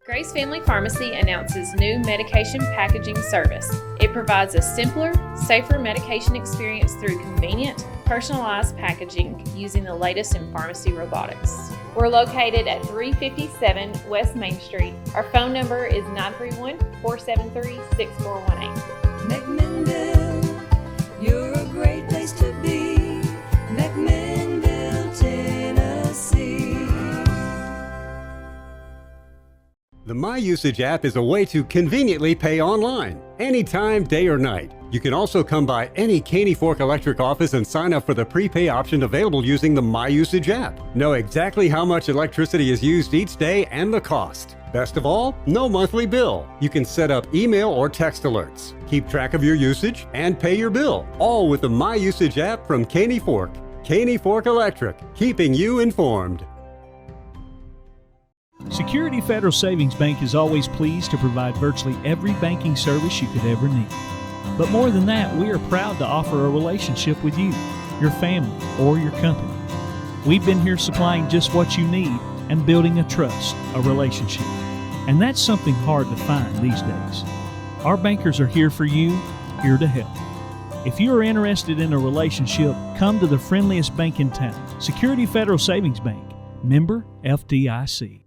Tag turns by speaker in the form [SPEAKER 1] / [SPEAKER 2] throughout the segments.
[SPEAKER 1] Grace Family Pharmacy announces new medication packaging service. It provides a simpler, safer medication experience through convenient, personalized packaging using the latest in pharmacy robotics. We're located at 357 West Main Street. Our phone number is 931-473-6418.
[SPEAKER 2] McMinnville, you're a great place to be. McMinnville, Tennessee.
[SPEAKER 3] The My Usage app is a way to conveniently pay online, anytime, day or night. You can also come by any Caney Fork Electric office and sign up for the prepay option available using the My Usage app. Know exactly how much electricity is used each day and the cost. Best of all, no monthly bill. You can set up email or text alerts, keep track of your usage, and pay your bill, all with the My Usage app from Caney Fork. Caney Fork Electric, keeping you informed.
[SPEAKER 4] Security Federal Savings Bank is always pleased to provide virtually every banking service you could ever need. But more than that, we are proud to offer a relationship with you, your family, or your company. We've been here supplying just what you need and building a trust, a relationship. And that's something hard to find these days. Our bankers are here for you, here to help. If you are interested in a relationship, come to the friendliest bank in town, Security Federal Savings Bank, member FDIC.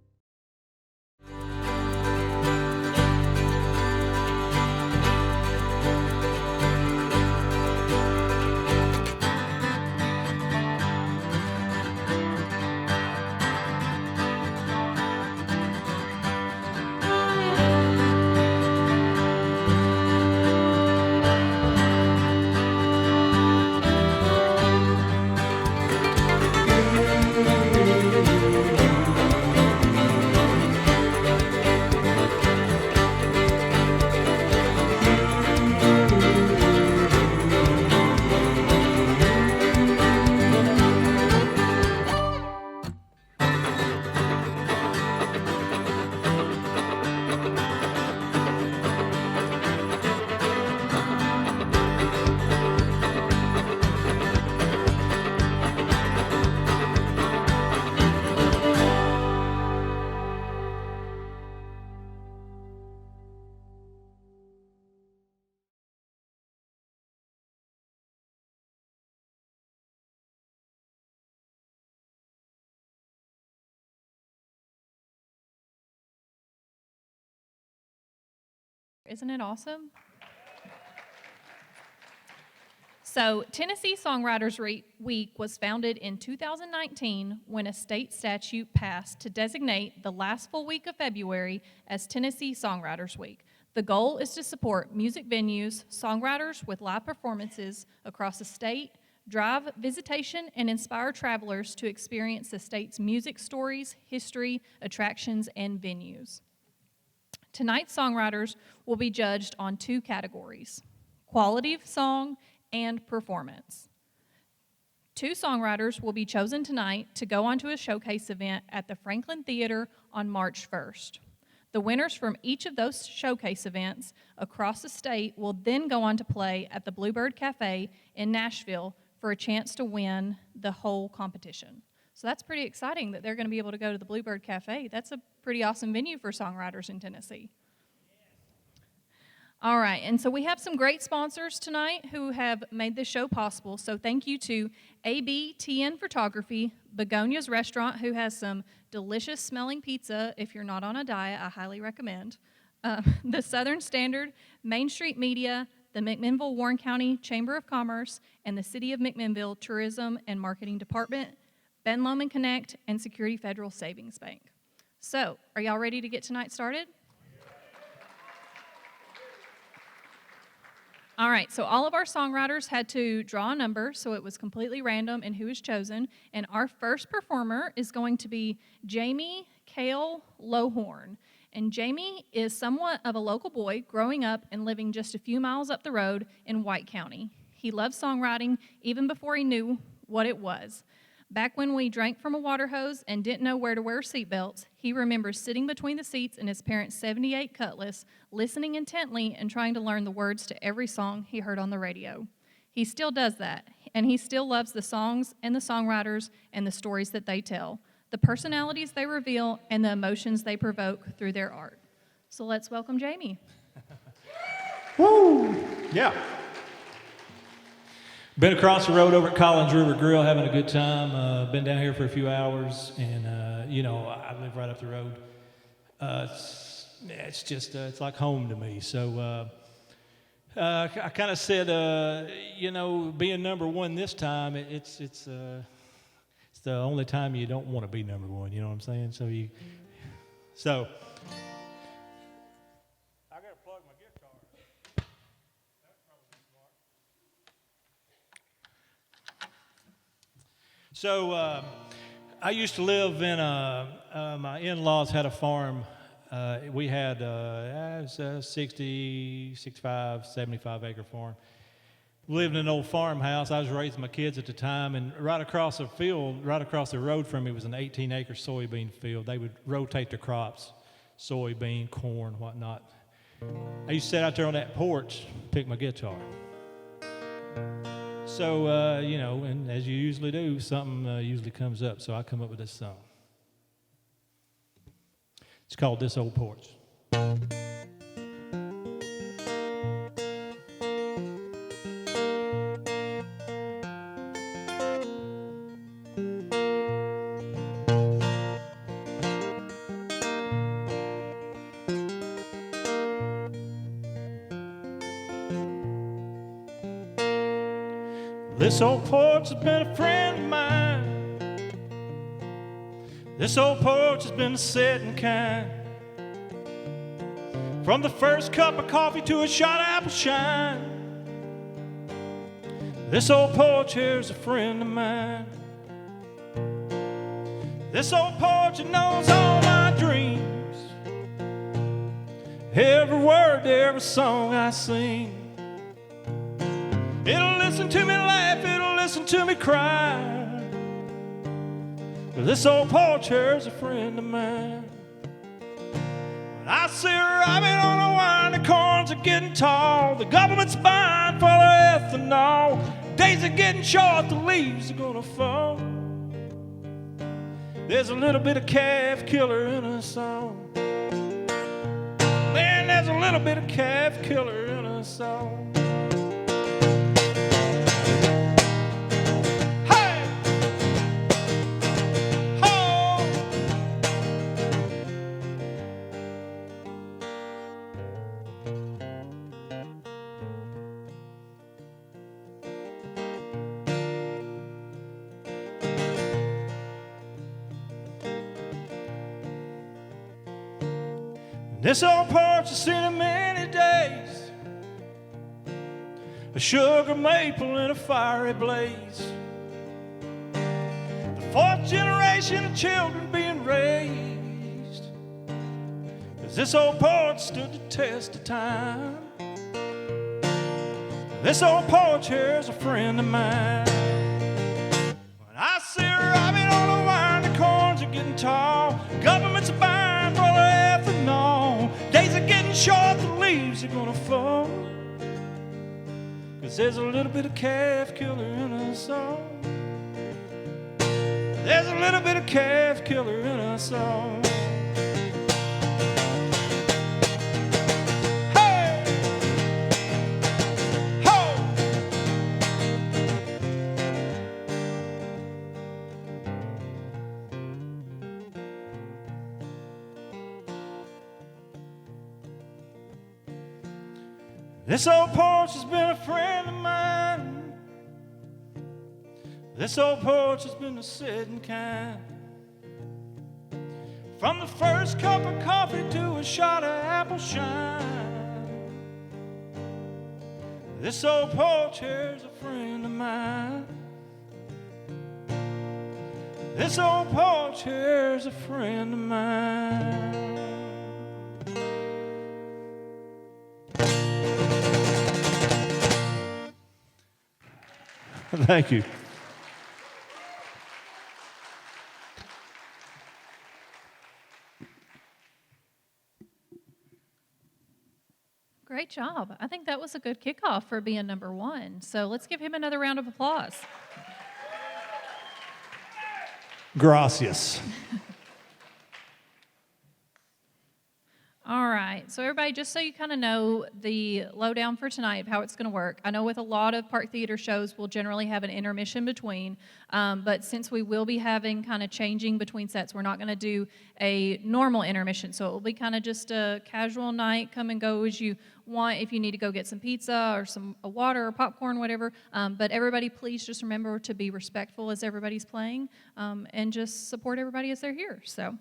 [SPEAKER 5] Isn't it awesome? So, Tennessee Songwriters Week was founded in 2019 when a state statute passed to designate the last full week of February as Tennessee Songwriters Week. The goal is to support music venues, songwriters with live performances across the state, drive visitation, and inspire travelers to experience the state's music stories, history, attractions, and venues. Tonight's songwriters will be judged on two categories: quality of song and performance. Two songwriters will be chosen tonight to go on to a showcase event at the Franklin Theater on March 1st. The winners from each of those showcase events across the state will then go on to play at the Bluebird Cafe in Nashville for a chance to win the whole competition. So that's pretty exciting that they're going to be able to go to the Bluebird Cafe. That's a pretty awesome venue for songwriters in Tennessee. All right, and so we have some great sponsors tonight who have made this show possible. So thank you to ABTN Photography, Begonia's Restaurant, who has some delicious smelling pizza. If you're not on a diet, I highly recommend. the Southern Standard, Main Street Media, the McMinnville Warren County Chamber of Commerce, and the City of McMinnville Tourism and Marketing Department, Ben Lomond Connect, and Security Federal Savings Bank. So, are y'all ready to get tonight started? All right, so all of our songwriters had to draw a number, so it was completely random in who was chosen. And our first performer is going to be Jamie Cale Lohorn. And Jamie is somewhat of a local boy growing up and living just a few miles up the road in White County. He loved songwriting even before he knew what it was. Back when we drank from a water hose and didn't know where to wear seatbelts, he remembers sitting between the seats in his parents' 78 Cutlass, listening intently and trying to learn the words to every song he heard on the radio. He still does that, and he still loves the songs and the songwriters and the stories that they tell, the personalities they reveal, and the emotions they provoke through their art. So let's welcome Jamie.
[SPEAKER 6] Woo! Yeah. Been across the road over at Collins River Grill having a good time. Been down here for a few hours, and I live right up the road. It's just it's like home to me. So I kind of said, being number one this time, it's the only time you don't want to be number one. You know what I'm saying? So. I gotta plug my guitar. That's probably smart. So I used to live in my in-laws had a farm. We had it was a 60, 65, 75 acre farm. Lived in an old farmhouse. I was raising my kids at the time, and right across the field, right across the road from me was an 18 acre soybean field. They would rotate the crops, soybean, corn, whatnot. I used to sit out there on that porch, pick my guitar. So, and as you usually do, something usually comes up. So I come up with this song. It's called This Old Porch. This old porch has been a friend of mine. This old porch has been a setting kind. From the first cup of coffee to a shot of apple shine. This old porch here's a friend of mine. This old porch, it knows all my dreams. Every word to every song I sing. It'll listen to me laugh, it'll listen to me cry. But this old porch here's a friend of mine. When I see her robbing on a wine, the corns are getting tall. The government's buying for the ethanol. Days are getting short, the leaves are gonna fall. There's a little bit of calf killer in her song. Man, there's a little bit of calf killer in her song. This old porch has seen it many days. A sugar maple in a fiery blaze. The fourth generation of children being raised. As this old porch stood the test of time. This old porch here's a friend of mine. When I see her robbing on a wine, the corns are getting tall. Government's buying for the ethanol. Days are getting short, the leaves are gonna fall. Cause there's a little bit of calf killer in her song. There's a little bit of calf killer in her song. Hey! Ho! This old porch has been a friend of mine. This old porch has been a sitting kind. From the first cup of coffee to a shot of apple shine. This old porch here's a friend of mine. This old porch here's a friend of mine. Thank you.
[SPEAKER 5] Great job. I think that was a good kickoff for being number one. So let's give him another round of applause.
[SPEAKER 6] Gracias.
[SPEAKER 5] All right, so everybody, just so you kind of know the lowdown for tonight of how it's going to work. I know with a lot of Park Theater shows, we'll generally have an intermission between, but since we will be having kind of changing between sets, we're not going to do a normal intermission. So it will be kind of just a casual night, come and go as you want. If you need to go get some pizza or some water or popcorn, whatever. But everybody, please just remember to be respectful as everybody's playing, and just support everybody as they're here. So.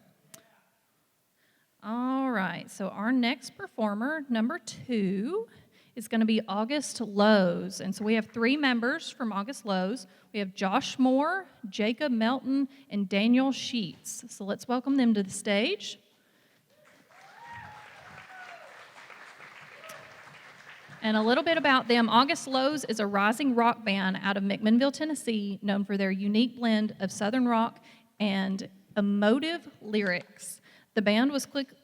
[SPEAKER 5] All right, so our next performer, number 2, is going to be August Lowe's. And so we have 3 members from August Lowe's. We have Josh Moore, Jacob Melton, and Daniel Sheets. So let's welcome them to the stage. And a little bit about them. August Lowe's is a rising rock band out of McMinnville, Tennessee, known for their unique blend of Southern rock and emotive lyrics. The band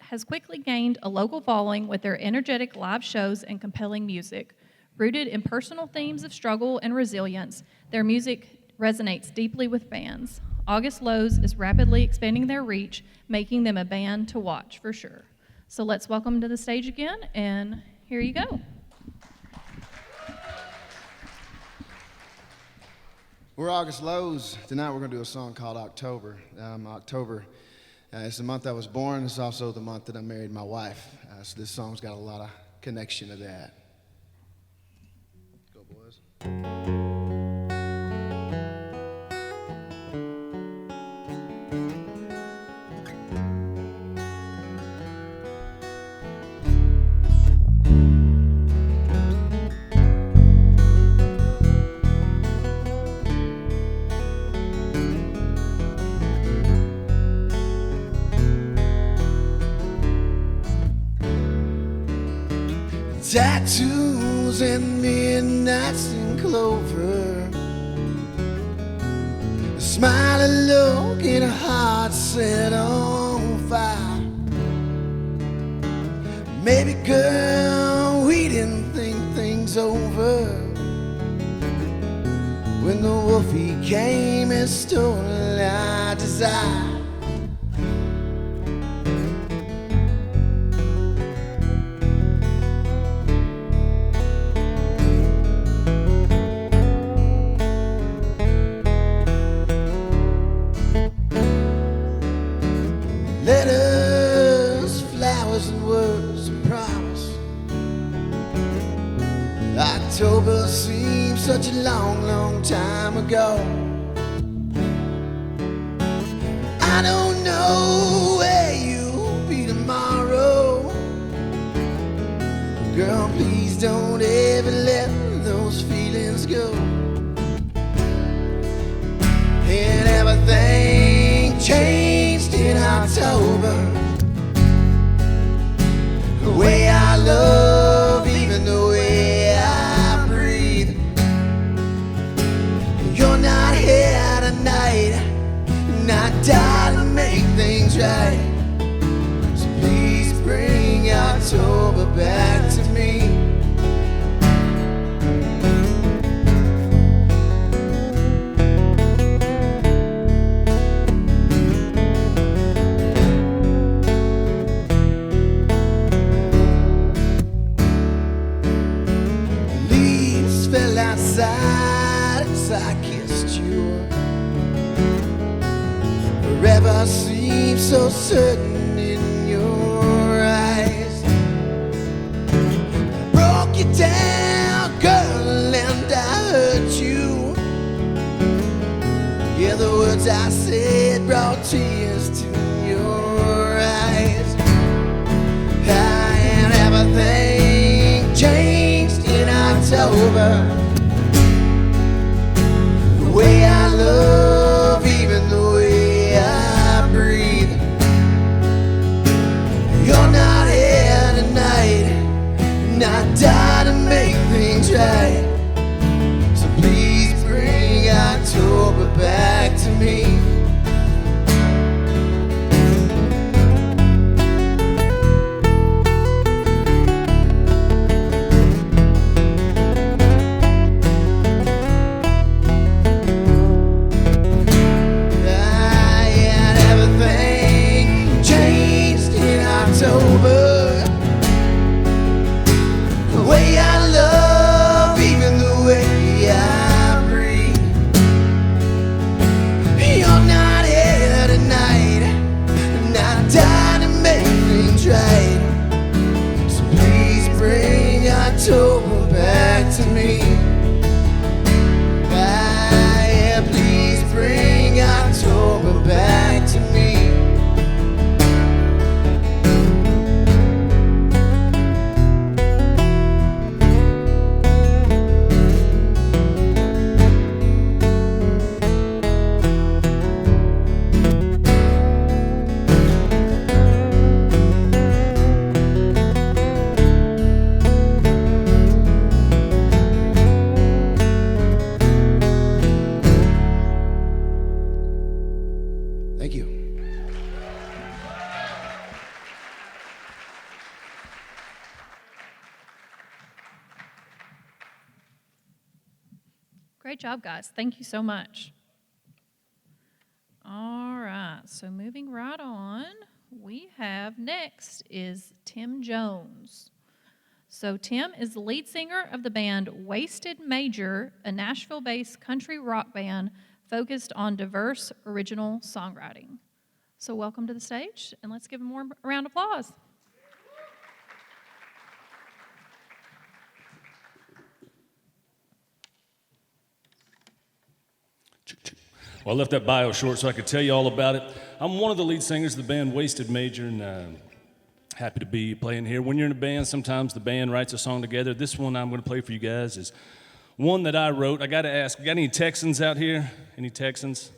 [SPEAKER 5] has quickly gained a local following with their energetic live shows and compelling music. Rooted in personal themes of struggle and resilience, their music resonates deeply with fans. August Lowe's is rapidly expanding their reach, making them a band to watch for sure. So let's welcome them to the stage again, and here you go.
[SPEAKER 7] We're August Lowe's. Tonight we're going to do a song called October. October. It's the month I was born. It's also the month that I married my wife. So this song's got a lot of connection to that. Go, boys. Tattoos and midnights in clover, a smiling look and a heart set on fire. Maybe, girl, we didn't think things over when the wolf he came and stole our desire. Letters, flowers, and words of promise. October seems such a long, long time ago. I don't know where you'll be tomorrow. Girl, please don't ever let those feelings go. And everything changed in October. The way I love, even the way I breathe. You're not here tonight, and I died to make things right. So please bring October back to me. Outside as I kissed you. Forever seems so certain in your eyes. I broke you down, girl, and I hurt you. Yeah, the words I said brought tears to your eyes. And everything changed in October. The way I love, even the way I breathe. You're not here tonight, and I die to make things right. So please bring October back to me. And everything changed in October. The way I love, even the way I breathe. You're not here tonight, and I die to make things right. So please bring October back to me. Yeah, please bring October back to me. Thank you.
[SPEAKER 5] Great job, guys. Thank you so much. All right, so moving right on, we have next is Tim Jones. So Tim is the lead singer of the band Wasted Major, a Nashville-based country rock band focused on diverse original songwriting. So welcome to the stage, and let's give him more a round of applause.
[SPEAKER 8] Well, I left that bio short so I could tell you all about it. I'm one of the lead singers of the band Wasted Major, and happy to be playing here. When you're in a band, sometimes the band writes a song together. This one I'm going to play for you guys is one that I wrote. I got to ask, got any Texans out here? Any Texans?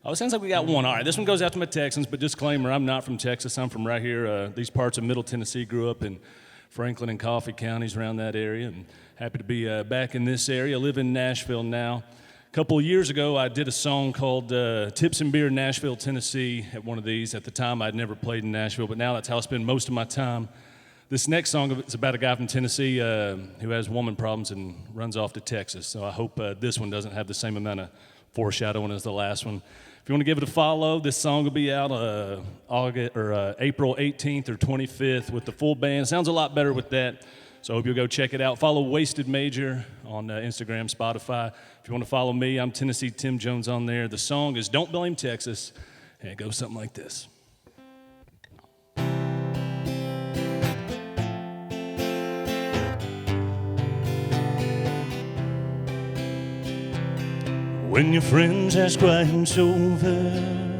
[SPEAKER 8] Oh, it sounds like we got one. All right, this one goes out to my Texans, but disclaimer, I'm not from Texas. I'm from right here, these parts of Middle Tennessee. Grew up in Franklin and Coffee counties around that area, and happy to be back in this area. I live in Nashville now. A couple of years ago, I did a song called Tips and Beer, Nashville, Tennessee at one of these. At the time, I'd never played in Nashville, but now that's how I spend most of my time. This next song is about a guy from Tennessee who has woman problems and runs off to Texas. So I hope this one doesn't have the same amount of foreshadowing as the last one. If you want to give it a follow, this song will be out April 18th or 25th with the full band. Sounds a lot better with that. So I hope you'll go check it out. Follow Wasted Major on Instagram, Spotify. If you want to follow me, I'm Tennessee Tim Jones on there. The song is Don't Blame Texas, and it goes something like this. When your friends ask why it's over,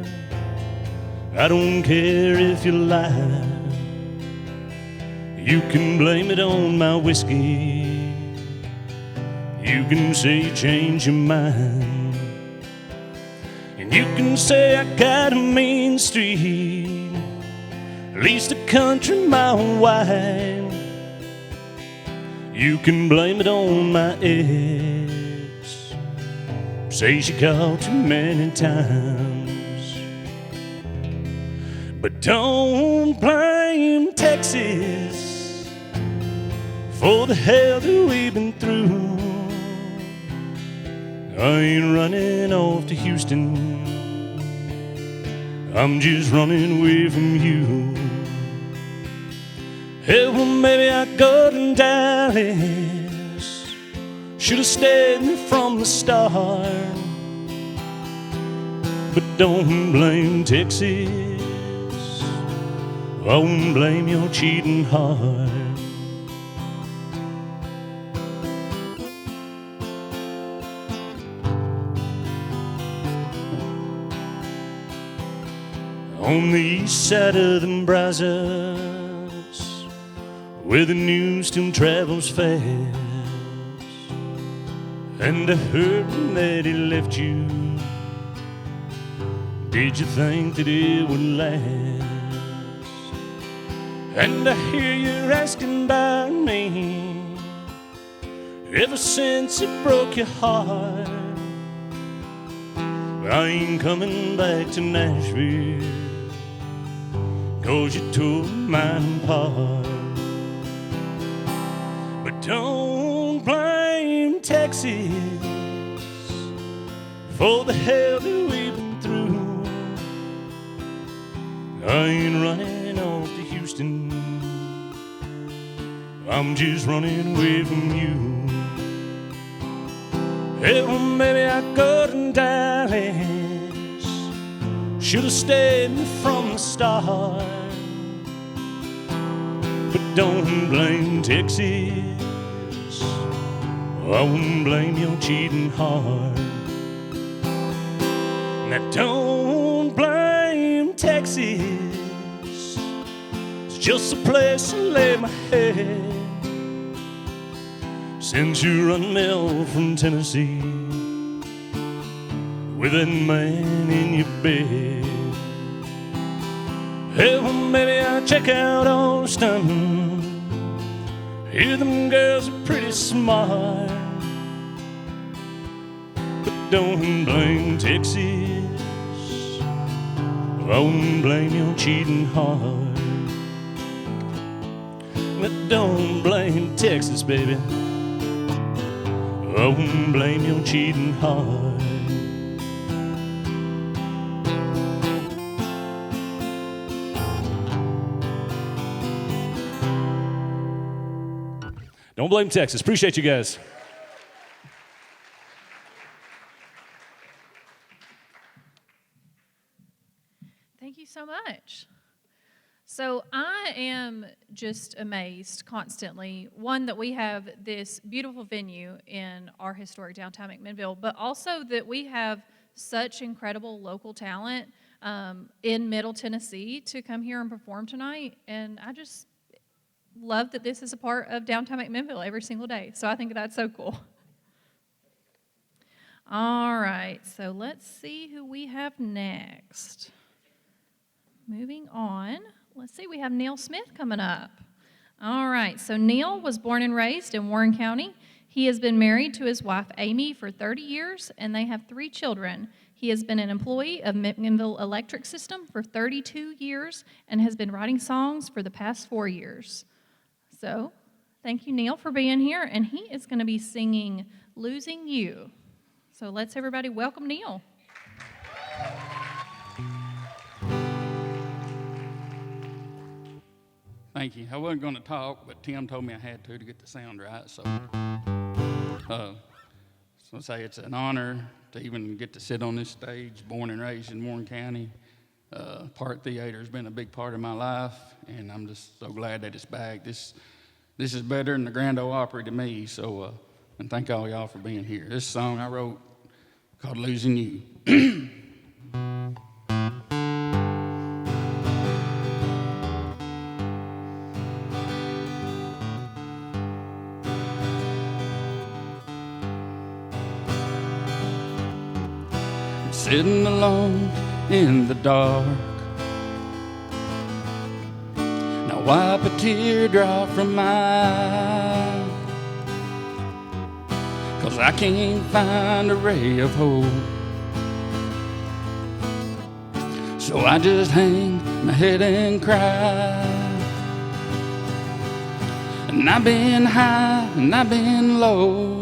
[SPEAKER 8] I don't care if you lie. You can blame it on my whiskey. You can say you changed your mind. And you can say I got a mean street, at least a country mile wide. You can blame it on my ex. Say she called too many times. But don't blame Texas for the hell that we've been through. I ain't running off to Houston, I'm just running away from you. Hell, well, maybe I go to Dallas, should've stayed from the start. But don't blame Texas, I won't blame your cheating heart. on the east side of the Brazos, where the news still travels fast. And I heard that he left you. Did you think that it would last? And I hear you're asking about me ever since it broke your heart. I ain't coming back to Nashville, 'cause you tore mine apart. But don't blame Texas for the hell that we've been through. I ain't running off to Houston, I'm just running away from you. Hell, maybe I go to Dallas, should've stayed from the start. But don't blame Texas, I won't blame your cheating heart. Now don't blame Texas, it's just a place to lay my head. Since you run me off from Tennessee with that man in your bed. Hell, maybe I'll check out Austin, hear them girls are pretty smart. But don't blame Texas, I won't blame your cheating heart. But don't blame Texas, baby, I won't blame your cheating heart. Don't blame Texas. Appreciate you guys.
[SPEAKER 5] Thank you so much. So I am just amazed constantly, one, that we have this beautiful venue in our historic downtown McMinnville, but also that we have such incredible local talent in Middle Tennessee to come here and perform tonight. And I just love that this is a part of downtown McMinnville every single day. So I think that's so cool. All right, so let's see who we have next. Moving on. Let's see, we have Neil Smith coming up. All right, so Neil was born and raised in Warren County. He has been married to his wife, Amy, for 30 years, and they have 3 children. He has been an employee of McMinnville Electric System for 32 years and has been writing songs for the past 4 years. So, thank you, Neil, for being here, and he is going to be singing Losing You. So let's everybody welcome Neil.
[SPEAKER 9] Thank you. I wasn't going to talk, but Tim told me I had to get the sound right. So I say it's an honor to even get to sit on this stage. Born and raised in Warren County. Park Theater has been a big part of my life, and I'm just so glad that it's back. This is better than the Grand Ole Opry to me. So, and thank all y'all for being here. This song I wrote called "Losing You." Sitting alone in the dark, now wipe a teardrop from my eye, 'cause I can't find a ray of hope. So I just hang my head and cry. And I've been high and I've been low.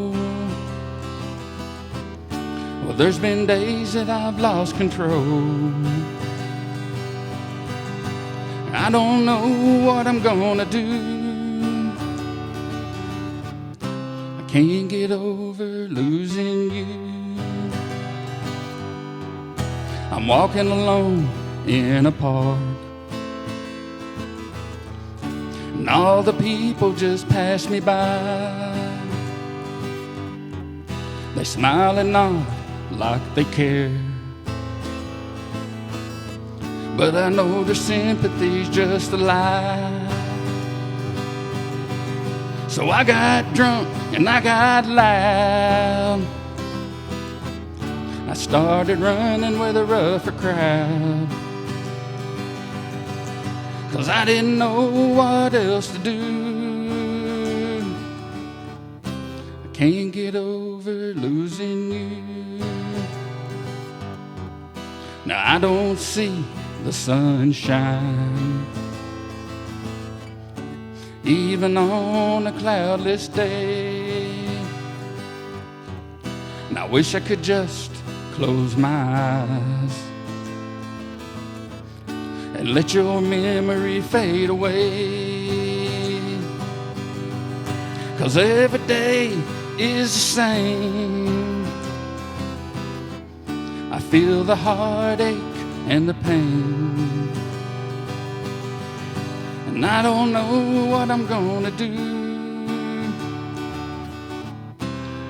[SPEAKER 9] Well, there's been days that I've lost control. I don't know what I'm gonna do. I can't get over losing you. I'm walking alone in a park, and all the people just pass me by. They smile and nod like they care, but I know their sympathy's just a lie. So I got drunk and I got loud. I started running with a rougher crowd, 'cause I didn't know what else to do. I can't get over losing you. Now I don't see the sunshine, even on a cloudless day. And I wish I could just close my eyes and let your memory fade away. 'Cause every day is the same. I feel the heartache and the pain, and I don't know what I'm gonna do.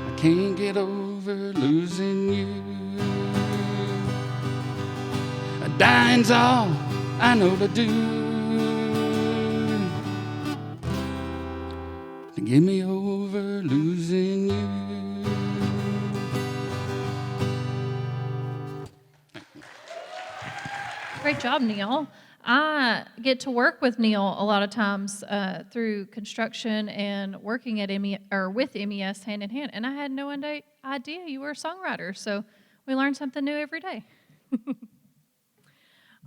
[SPEAKER 9] I can't get over losing you. Dying's all I know to do, to get me over losing you.
[SPEAKER 5] Great job, Neil. I get to work with Neil a lot of times through construction and working at with MES hand in hand, and I had no idea you were a songwriter, so we learn something new every day.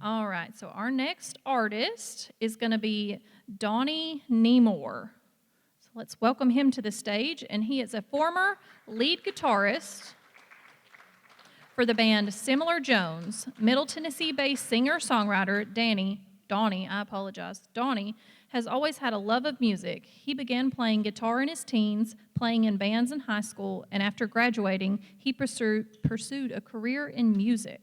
[SPEAKER 5] All right, so our next artist is going to be Donnie Nemore. So let's welcome him to the stage, and he is a former lead guitarist for the band Similar Jones. Middle Tennessee-based singer-songwriter Donnie has always had a love of music. He began playing guitar in his teens, playing in bands in high school, and after graduating, he pursued a career in music,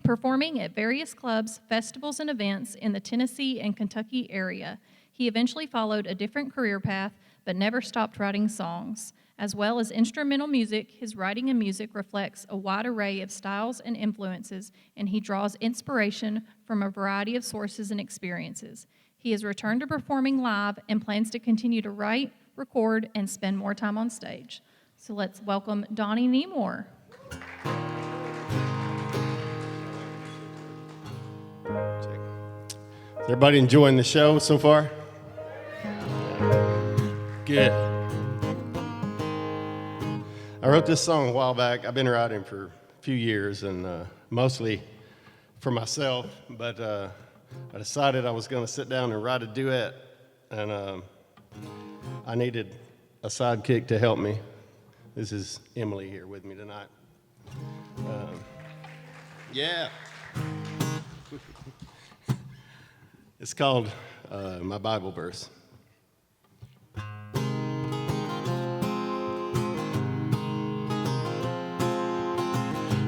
[SPEAKER 5] performing at various clubs, festivals, and events in the Tennessee and Kentucky area. He eventually followed a different career path, but never stopped writing songs. As well as instrumental music, his writing and music reflects a wide array of styles and influences, and he draws inspiration from a variety of sources and experiences. He has returned to performing live and plans to continue to write, record, and spend more time on stage. So let's welcome Donnie Nemore.
[SPEAKER 10] Is everybody enjoying the show so far? Good. I wrote this song a while back. I've been writing for a few years, and mostly for myself, but I decided I was going to sit down and write a duet, and I needed a sidekick to help me. This is Emily here with me tonight. Yeah. It's called my Bible verse.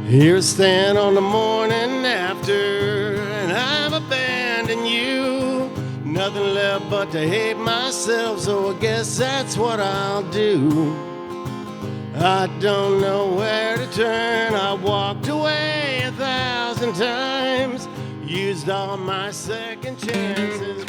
[SPEAKER 10] Here I stand on the morning after, and I've abandoned you. Nothing left but to hate myself, so I guess that's what I'll do. I don't know where to turn. I walked away 1,000 times, used all my second chances.